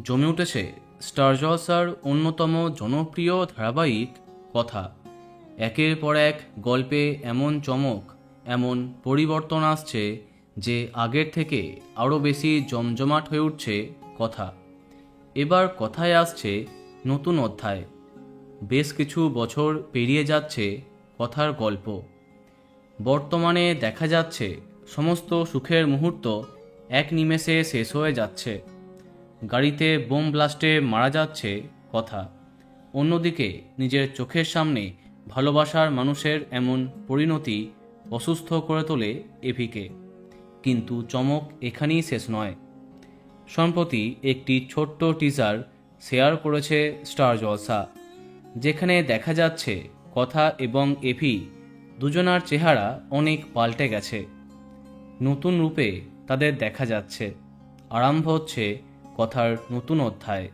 জমে উঠেছে স্টার জলসার অন্যতম জনপ্রিয় ধারাবাহিক কথা। একের পর এক গল্পে এমন চমক, এমন পরিবর্তন আসছে যে আগের থেকে আরও বেশি জমজমাট হয়ে উঠছে কথা। এবার কথায় আসছে নতুন অধ্যায়। বেশ কিছু বছর পেরিয়ে যাচ্ছে কথার গল্প। বর্তমানে দেখা যাচ্ছে সমস্ত সুখের মুহূর্ত এক নিমেষে শেষ হয়ে যাচ্ছে। গাড়িতে বোম ব্লাস্টে মারা যাচ্ছে কথা। অন্যদিকে নিজের চোখের সামনে ভালোবাসার মানুষের এমন পরিণতি অসুস্থ করে তোলে এভিকে। কিন্তু চমক এখানেই শেষ নয়। সম্প্রতি একটি ছোট্ট টিজার শেয়ার করেছে স্টার জলসা, যেখানে দেখা যাচ্ছে কথা এবং এভি দুজনার চেহারা অনেক পাল্টে গেছে। নতুন রূপে তাদের দেখা যাচ্ছে। আরম্ভ হচ্ছে কথার নতুন অধ্যায়।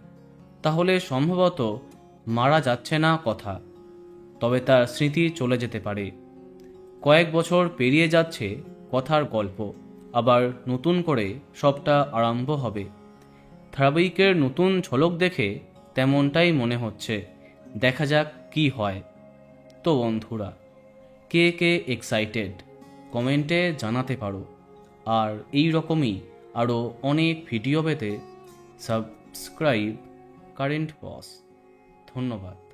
তাহলে সম্ভবত মারা যাচ্ছে না কথা, তবে তার স্মৃতি চলে যেতে পারে। কয়েক বছর পেরিয়ে যাচ্ছে কথার গল্প, আবার নতুন করে সবটা আরম্ভ হবে। ধারাবাহিকের নতুন ঝলক দেখে তেমনটাই মনে হচ্ছে। দেখা যাক কি হয়। তো বন্ধুরা, কে কে এক্সাইটেড কমেন্টে জানাতে পারো। আর এই রকমই আরও অনেক ভিডিও পেতে সাবস্ক্রাইব কারেন্ট বস। ধন্যবাদ।